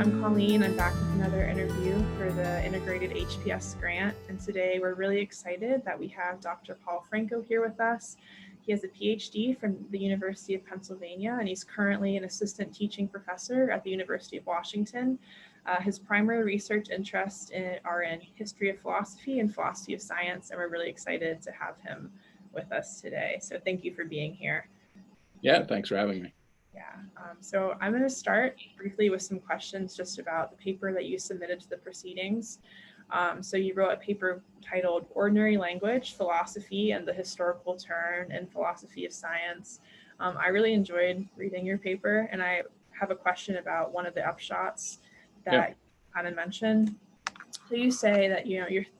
I'm Colleen. I'm back with another interview for the Integrated HPS grant. And today we're really excited that we have Dr. Paul Franco here with us. He has a PhD from the University of Pennsylvania, and he's currently an assistant teaching professor at the University of Washington. His primary research interests are in history of philosophy and philosophy of science, and we're really excited to have him with us today. So thank you for being here. Yeah, thanks for having me. Yeah, so I'm going to start briefly with some questions just about the paper that you submitted to the proceedings. So you wrote a paper titled Ordinary Language, Philosophy, and the Historical Turn in Philosophy of Science. I really enjoyed reading your paper, and I have a question about one of the upshots that you kind of mentioned. So you say that,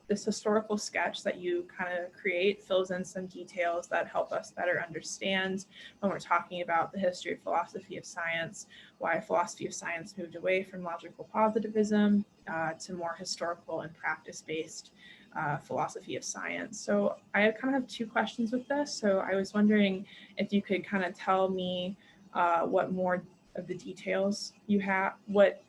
this historical sketch that you kind of create fills in some details that help us better understand when we're talking about the history of philosophy of science, why philosophy of science moved away from logical positivism to more historical and practice-based philosophy of science. So I kind of have two questions with this. So I was wondering if you could kind of tell me what more of the details you have, what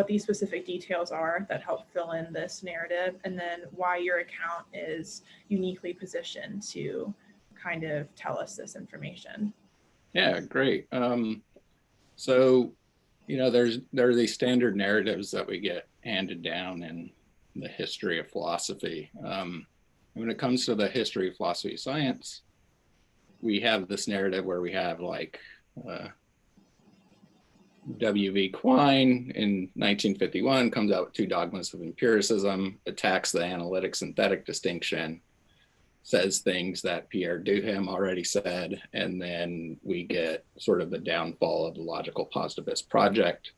these specific details are that help fill in this narrative, and then why your account is uniquely positioned to kind of tell us this information. Yeah, great. So, there are these standard narratives that we get handed down in the history of philosophy. When it comes to the history of philosophy of science, we have this narrative where we have W.V. Quine in 1951 comes out with two dogmas of empiricism, attacks the analytic-synthetic distinction, says things that Pierre Duhem already said, and then we get sort of the downfall of the logical positivist project.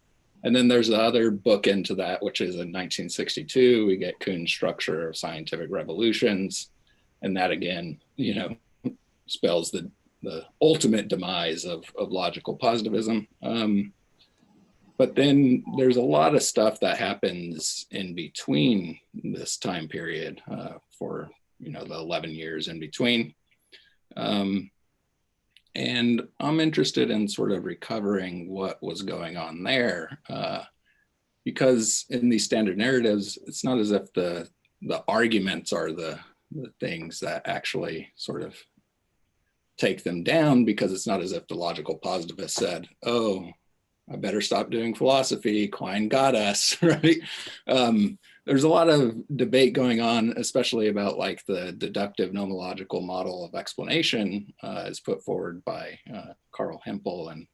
And then there's the other book into that, which is in 1962, we get Kuhn's structure of scientific revolutions. And that again, spells the ultimate demise of logical positivism. But then there's a lot of stuff that happens in between this time period for the 11 years in between. And I'm interested in sort of recovering what was going on there because in these standard narratives, it's not as if the arguments are the things that actually sort of take them down, because it's not as if the logical positivist said, oh, I better stop doing philosophy, Quine got us, right? There's a lot of debate going on, especially about like the deductive nomological model of explanation as put forward by Karl Hempel and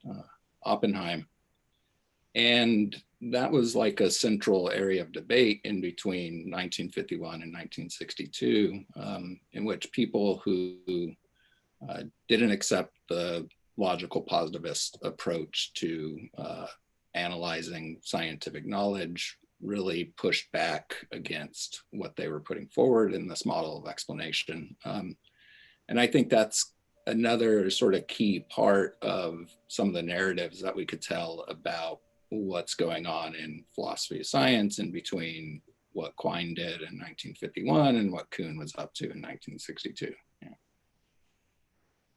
Oppenheim. And that was like a central area of debate in between 1951 and 1962, in which people who didn't accept the logical positivist approach to analyzing scientific knowledge really pushed back against what they were putting forward in this model of explanation. And I think that's another sort of key part of some of the narratives that we could tell about what's going on in philosophy of science in between what Quine did in 1951 and what Kuhn was up to in 1962. Yeah.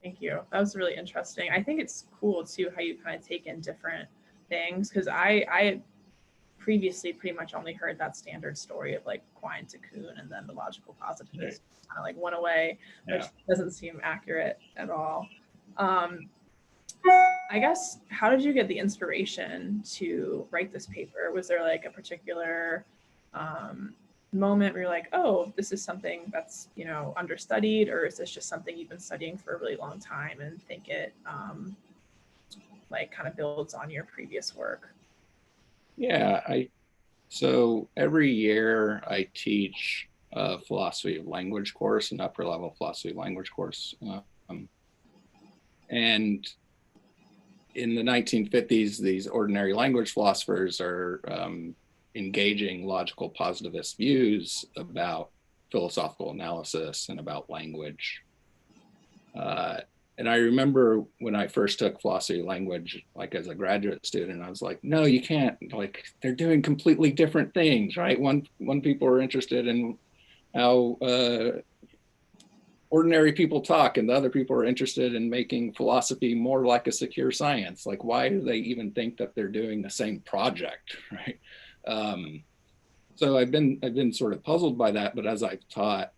Thank you. That was really interesting. I think it's cool too how you kind of take in different things, because I previously pretty much only heard that standard story of like Quine to Kuhn and then the logical positivist kind of like went away, which doesn't seem accurate at all. I guess, how did you get the inspiration to write this paper? Was there like a particular moment where you're like, oh, this is something that's understudied, or is this just something you've been studying for a really long time and think it like kind of builds on your previous work? Yeah, so every year I teach a philosophy of language course, an upper level philosophy of language course. And in the 1950s, these ordinary language philosophers are engaging logical positivist views about philosophical analysis and about language. And I remember when I first took philosophy of language, like as a graduate student, I was like, no, you can't, like they're doing completely different things, right? One people were interested in how ordinary people talk and the other people are interested in making philosophy more like a secure science. Like, why do they even think that they're doing the same project, right? So I've been sort of puzzled by that, but as I've taught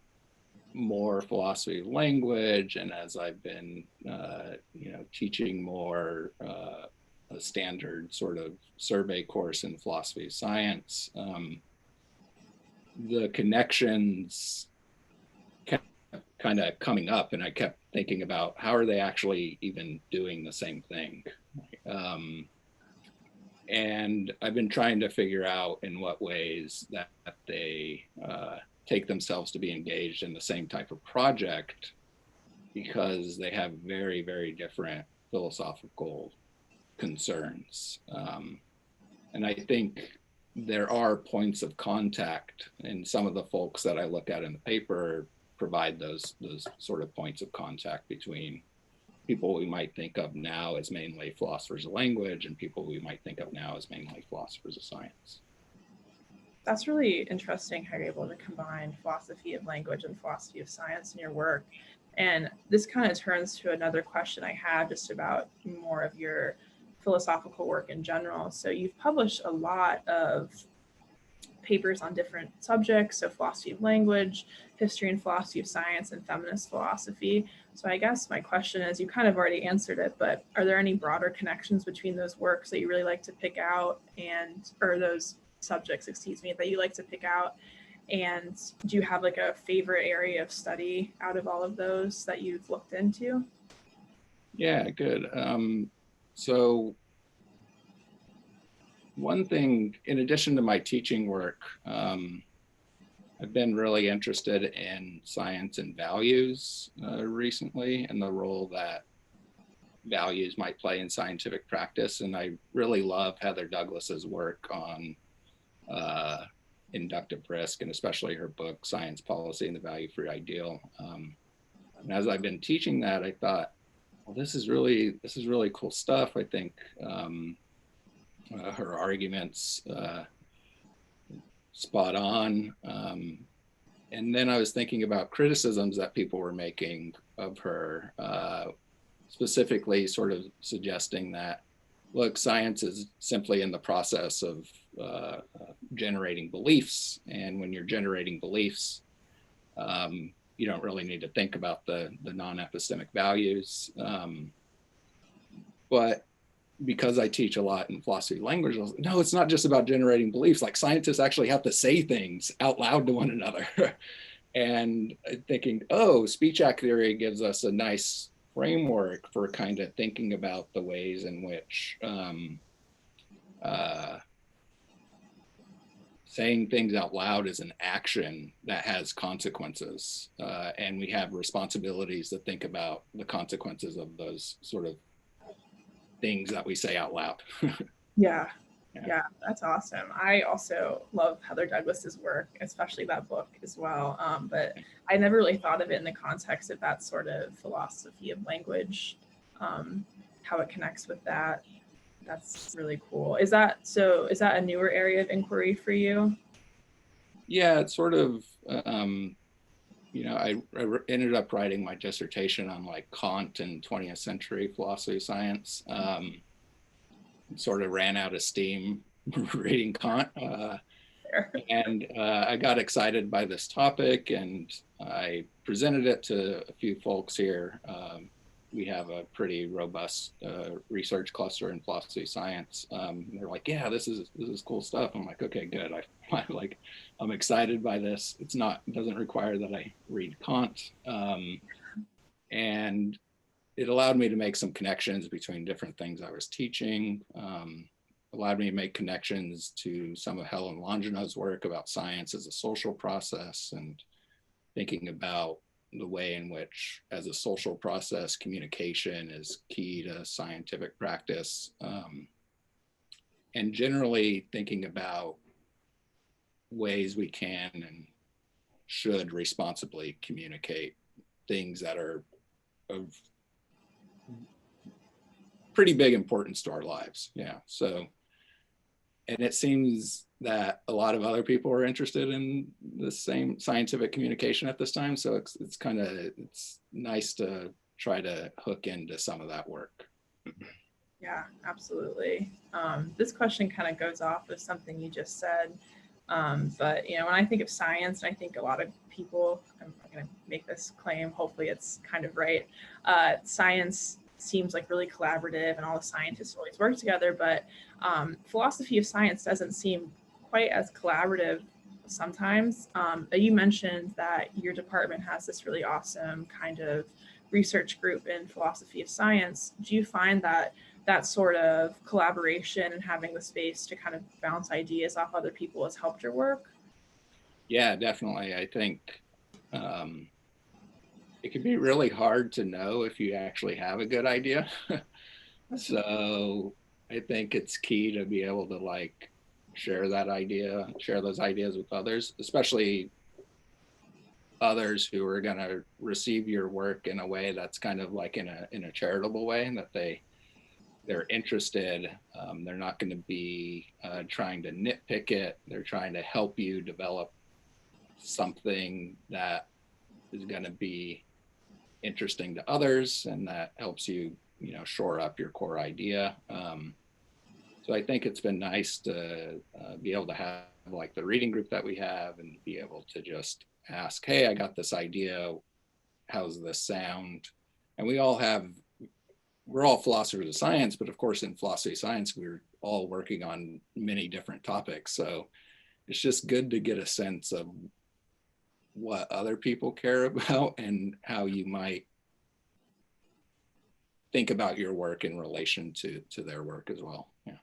more philosophy of language, and as I've been, teaching more a standard sort of survey course in philosophy of science, the connections kept kind of coming up, and I kept thinking about how are they actually even doing the same thing. And I've been trying to figure out in what ways that they take themselves to be engaged in the same type of project, because they have very, very different philosophical concerns. And I think there are points of contact, and some of the folks that I look at in the paper provide those sort of points of contact between people we might think of now as mainly philosophers of language and people we might think of now as mainly philosophers of science. That's really interesting how you're able to combine philosophy of language and philosophy of science in your work. And this kind of turns to another question I have just about more of your philosophical work in general. So you've published a lot of papers on different subjects, so philosophy of language, history and philosophy of science, and feminist philosophy. So I guess my question is, you kind of already answered it, but are there any broader connections between those works that you really like to pick out, or those subjects, that you like to pick out? And do you have like a favorite area of study out of all of those that you've looked into? Yeah, good. So one thing, in addition to my teaching work, I've been really interested in science and values recently, and the role that values might play in scientific practice. And I really love Heather Douglas's work on inductive risk, and especially her book, Science Policy and the Value-Free Ideal. And as I've been teaching that, I thought, well, this is really cool stuff. I think her arguments spot on. And then I was thinking about criticisms that people were making of her, specifically sort of suggesting that, look, science is simply in the process of generating beliefs. And when you're generating beliefs, you don't really need to think about the non-epistemic values. But because I teach a lot in philosophy of language, I was like, no, it's not just about generating beliefs. Like, scientists actually have to say things out loud to one another. And thinking, oh, speech act theory gives us a nice framework for kind of thinking about the ways in which saying things out loud is an action that has consequences. And we have responsibilities to think about the consequences of those sort of things that we say out loud. Yeah, that's awesome. I also love Heather Douglas's work, especially that book as well. But I never really thought of it in the context of that sort of philosophy of language, how it connects with that. That's really cool. Is that a newer area of inquiry for you? Yeah, it's sort of, I ended up writing my dissertation on like Kant and 20th century philosophy of science. Sort of ran out of steam reading Kant. And I got excited by this topic, and I presented it to a few folks here. We have a pretty robust research cluster in philosophy of science. They're like, yeah, this is cool stuff. I'm like, okay, good. I'm excited by this. It doesn't require that I read Kant. And it allowed me to make some connections between different things I was teaching. Allowed me to make connections to some of Helen Longino's work about science as a social process, and thinking about the way in which, as a social process, communication is key to scientific practice. And generally thinking about ways we can and should responsibly communicate things that are of pretty big importance to our lives. Yeah. So, and it seems that a lot of other people are interested in the same scientific communication at this time. So it's kind of, it's nice to try to hook into some of that work. Yeah, absolutely. This question kind of goes off of something you just said. But you know, when I think of science, and I think a lot of people, I'm going to make this claim, hopefully it's kind of right. Science seems like really collaborative and all the scientists always work together, but philosophy of science doesn't seem quite as collaborative sometimes. You mentioned that your department has this really awesome kind of research group in philosophy of science. Do you find that that sort of collaboration and having the space to kind of bounce ideas off other people has helped your work? Yeah, definitely. I think it can be really hard to know if you actually have a good idea. So I think it's key to be able to like share that idea, share those ideas with others, especially others who are going to receive your work in a way that's kind of like in a charitable way, and that they're interested. They're not going to be trying to nitpick it. They're trying to help you develop something that is going to be interesting to others, and that helps you, you know, shore up your core idea. So I think it's been nice to be able to have like the reading group that we have, and be able to just ask, hey, I got this idea. How's this sound? And we're all philosophers of science, but of course in philosophy of science, we're all working on many different topics. So it's just good to get a sense of what other people care about and how you might think about your work in relation to their work as well. Yeah.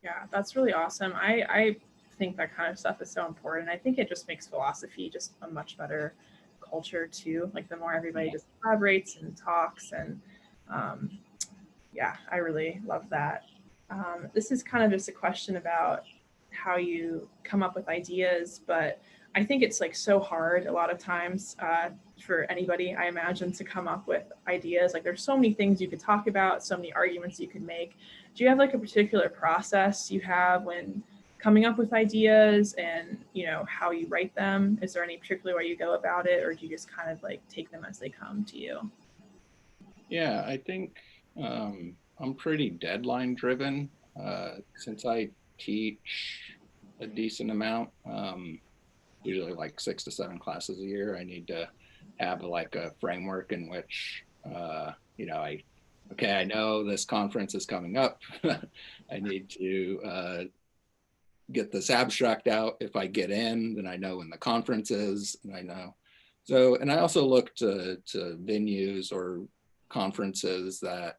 Yeah, that's really awesome. I think that kind of stuff is so important. I think it just makes philosophy just a much better culture too. Like the more everybody just collaborates and talks, and um, yeah, I really love that. This is kind of just a question about how you come up with ideas, but I think it's like so hard a lot of times for anybody, I imagine, to come up with ideas. Like there's so many things you could talk about, so many arguments you could make. Do you have like a particular process you have when coming up with ideas, and you know how you write them? Is there any particular way you go about it, or do you just kind of like take them as they come to you? Yeah, I think I'm pretty deadline driven. Since I teach a decent amount, usually like 6 to 7 classes a year, I need to have like a framework in which, you know, okay, I know this conference is coming up. I need to get this abstract out. If I get in, then I know when the conference is, and I know. So, and I also look to venues or conferences that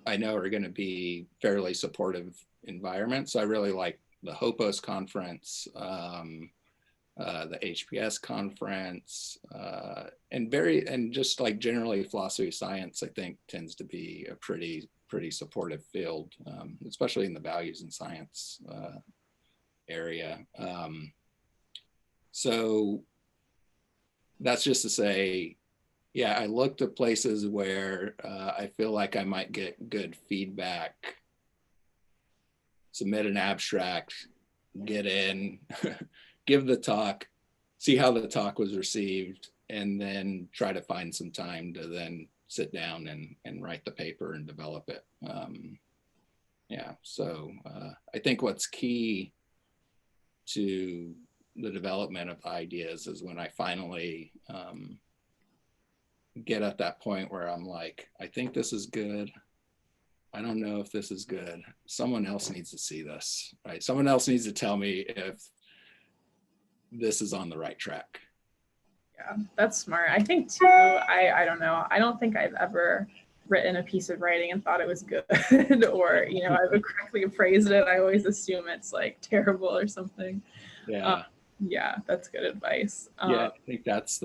I know are going to be fairly supportive environments. So I really like the Hopos conference, the HPS conference, and just like generally philosophy of science, I think tends to be a pretty supportive field, especially in the values and science area. So that's just to say, yeah, I looked at places where I feel like I might get good feedback, submit an abstract, get in, give the talk, see how the talk was received, and then try to find some time to then sit down and write the paper and develop it. Yeah, so I think what's key to the development of ideas is when I finally get at that point where I'm like, I think this is good. I don't know if this is good. Someone else needs to see this, right? Someone else needs to tell me if this is on the right track. Yeah, that's smart. I think too, I don't know. I don't think I've ever written a piece of writing and thought it was good or, you know, I would correctly appraised it. I always assume it's like terrible or something. Yeah. Yeah, that's good advice. Yeah, I think that's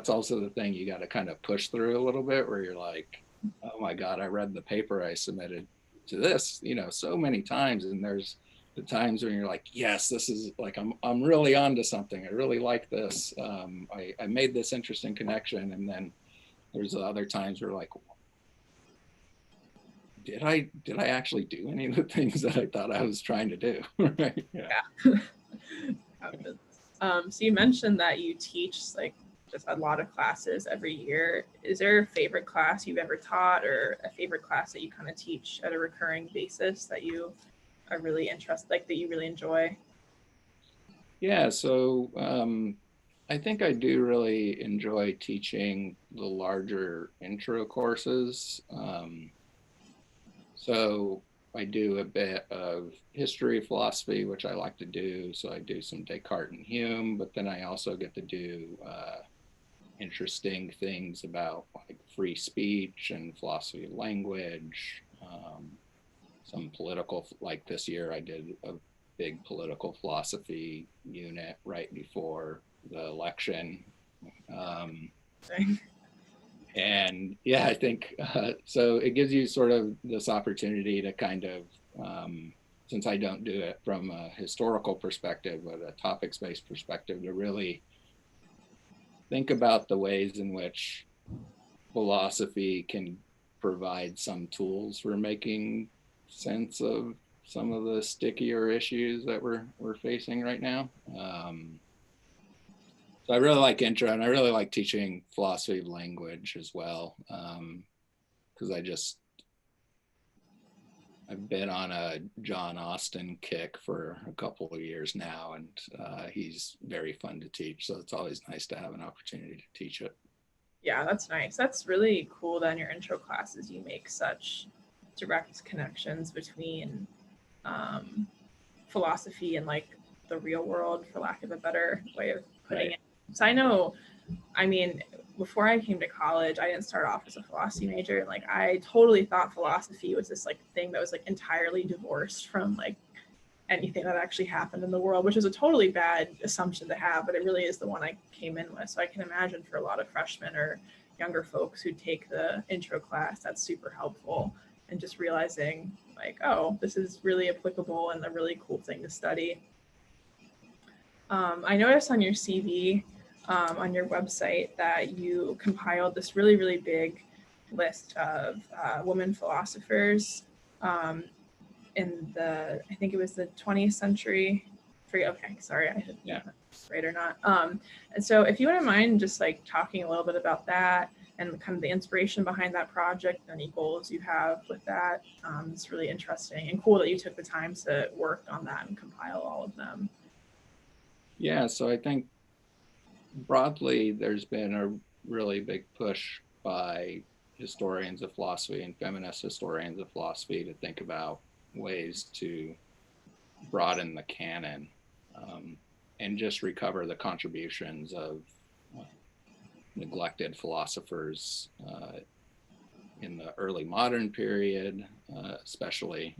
also the thing you got to kind of push through a little bit, where you're like, oh my God, I read the paper I submitted to this, you know, so many times, and there's the times when you're like, yes, this is like I'm really onto something. I really like this. I made this interesting connection, and then there's other times where like, did I actually do any of the things that I thought I was trying to do? Right? Yeah. Yeah. So you mentioned that you teach like just a lot of classes every year. Is there a favorite class you've ever taught, or a favorite class that you kind of teach at a recurring basis that you are really interested, like that you really enjoy? Yeah, so I think I do really enjoy teaching the larger intro courses. So I do a bit of history, philosophy, which I like to do. So I do some Descartes and Hume, but then I also get to do interesting things about like free speech and philosophy of language. Some political, like this year, I did a big political philosophy unit right before the election. Um, and yeah, I think so. It gives you sort of this opportunity to kind of, since I don't do it from a historical perspective, but a topics based perspective, to really think about the ways in which philosophy can provide some tools for making sense of some of the stickier issues that we're facing right now. So I really like intro, and I really like teaching philosophy of language as well, because I've been on a John Austin kick for a couple of years now, and he's very fun to teach. So it's always nice to have an opportunity to teach it. Yeah, that's nice. That's really cool that in your intro classes you make such direct connections between um, philosophy and like the real world, for lack of a better way of putting Right. it. So I know, I mean, before I came to college, I didn't start off as a philosophy major. And like, I totally thought philosophy was this like thing that was like entirely divorced from like anything that actually happened in the world, which is a totally bad assumption to have, but it really is the one I came in with. So I can imagine for a lot of freshmen or younger folks who take the intro class, that's super helpful. And just realizing like, oh, this is really applicable and a really cool thing to study. I noticed on your CV, on your website, that you compiled this really, really big list of women philosophers um, in the, I think it was the 20th century. Okay, sorry, I didn't know if that's right or not. And so if you wouldn't mind just like talking a little bit about that and kind of the inspiration behind that project and any goals you have with that. It's really interesting and cool that you took the time to work on that and compile all of them. Yeah, so I think broadly there's been a really big push by historians of philosophy and feminist historians of philosophy to think about ways to broaden the canon, um, and just recover the contributions of uh, neglected philosophers in the early modern period, especially.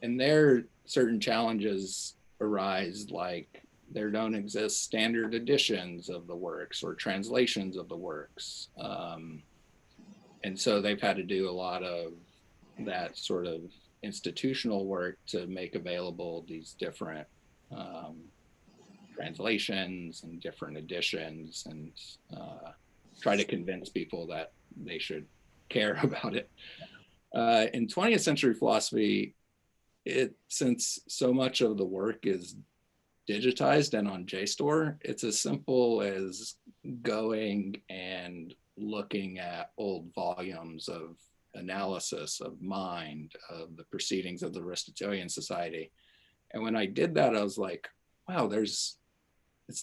And there, certain challenges arise, like there don't exist standard editions of the works or translations of the works. And so they've had to do a lot of that sort of institutional work to make available these different um, translations and different editions, and try to convince people that they should care about it. In 20th century philosophy, since so much of the work is digitized and on JSTOR, it's as simple as going and looking at old volumes of analysis of mind, of the proceedings of the Aristotelian Society. And when I did that, I was like, wow, it's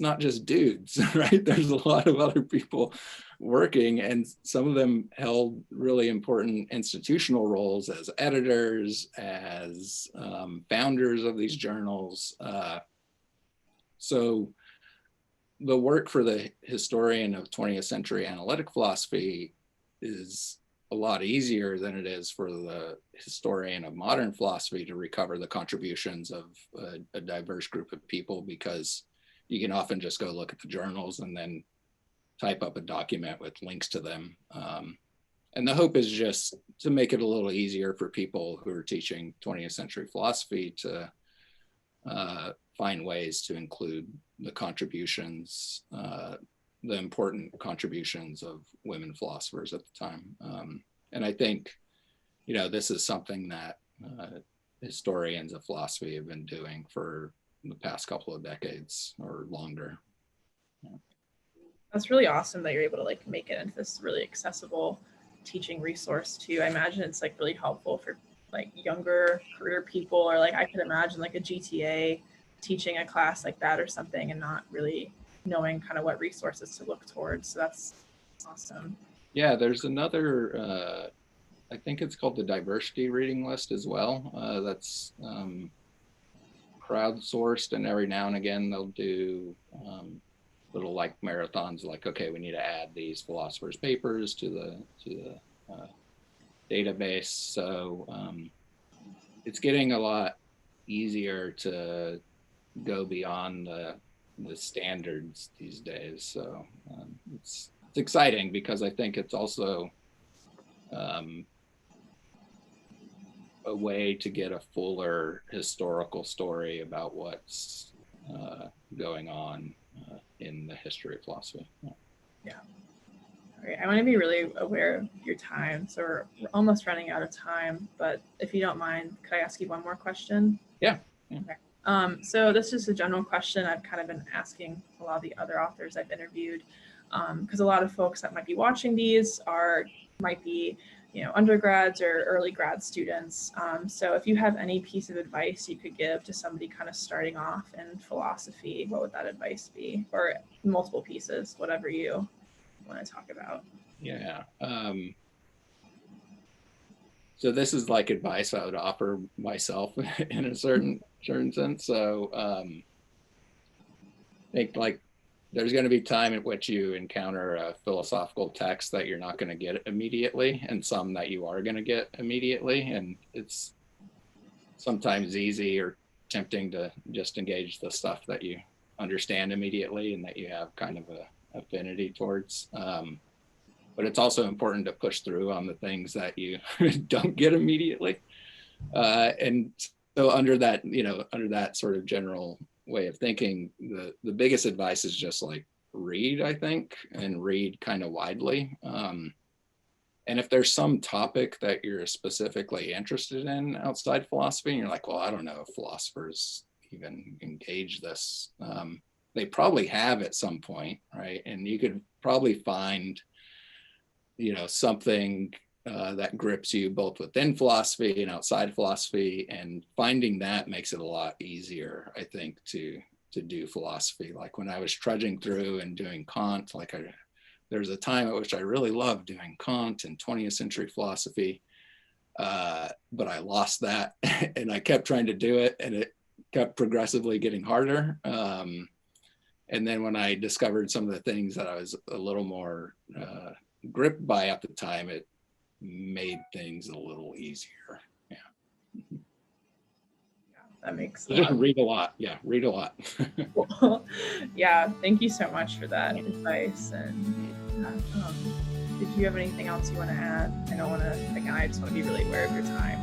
not just dudes, right? There's a lot of other people working, and some of them held really important institutional roles as editors, as founders of these journals. So the work for the historian of 20th century analytic philosophy is a lot easier than it is for the historian of modern philosophy to recover the contributions of a diverse group of people, because you can often just go look at the journals and then type up a document with links to them. And the hope is just to make it a little easier for people who are teaching 20th century philosophy to find ways to include the contributions, the important contributions of women philosophers at the time. And I think this is something that historians of philosophy have been doing for the past couple of decades or longer. That's really awesome that you're able to like make it into this really accessible teaching resource too. I imagine it's like really helpful for like younger career people, or like I could imagine like a GTA teaching a class like that or something and not really knowing kind of what resources to look towards. So that's awesome. Yeah, there's another, I think it's called the diversity reading list as well. That's crowdsourced, and every now and again they'll do little like marathons, like, okay, we need to add these philosophers' papers to the database. So it's getting a lot easier to go beyond the standards these days. So it's exciting because I think it's also a way to get a fuller historical story about what's going on in the history of philosophy. Yeah. All right. I want to be really aware of your time. So we're almost running out of time, but if you don't mind, could I ask you one more question? Yeah. Okay. So this is a general question I've kind of been asking a lot of the other authors I've interviewed, because a lot of folks that might be watching these might be undergrads or early grad students. So if you have any piece of advice you could give to somebody kind of starting off in philosophy, what would that advice be? Or multiple pieces, whatever you want to talk about. Yeah. So this is like advice I would offer myself in a certain sense. So I think like there's going to be time at which you encounter a philosophical text that you're not going to get immediately, and some that you are going to get immediately. And it's sometimes easy or tempting to just engage the stuff that you understand immediately and that you have kind of a affinity towards. But it's also important to push through on the things that you don't get immediately. And so under that sort of general way of thinking, the biggest advice is just like read, I think, and read kind of widely. And if there's some topic that you're specifically interested in outside philosophy, and you're like, well, I don't know if philosophers even engage this, they probably have at some point, right? And you could probably find something that grips you both within philosophy and outside philosophy, and finding that makes it a lot easier, I think, to do philosophy. Like when I was trudging through and doing Kant, there was a time at which I really loved doing Kant and 20th century philosophy, but I lost that and I kept trying to do it, and it kept progressively getting harder. And then when I discovered some of the things that I was a little more gripped by at the time, it made things a little easier. Yeah. That makes sense. Read a lot. Yeah, read a lot. Cool. Yeah, thank you so much for that advice. And did you have anything else you want to add? I don't want to, again, I just want to be really aware of your time.